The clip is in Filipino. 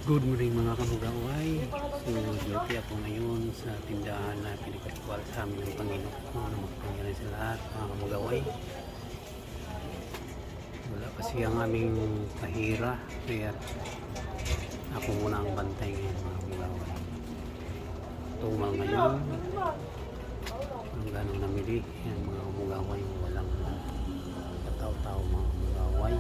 Good morning mga kamugaway. So, duty ako ngayon sa tindahan na pinagkatwal sa amin ng Panginoon na magpangyari sa lahat mga kamugaway. Wala kasi ang aming pahira kaya ako muna ang bantay ngayon mga kamugaway. Tumal ngayon ang ganong namili yan mga kamugaway, walang kataw-taw mga kamugaway.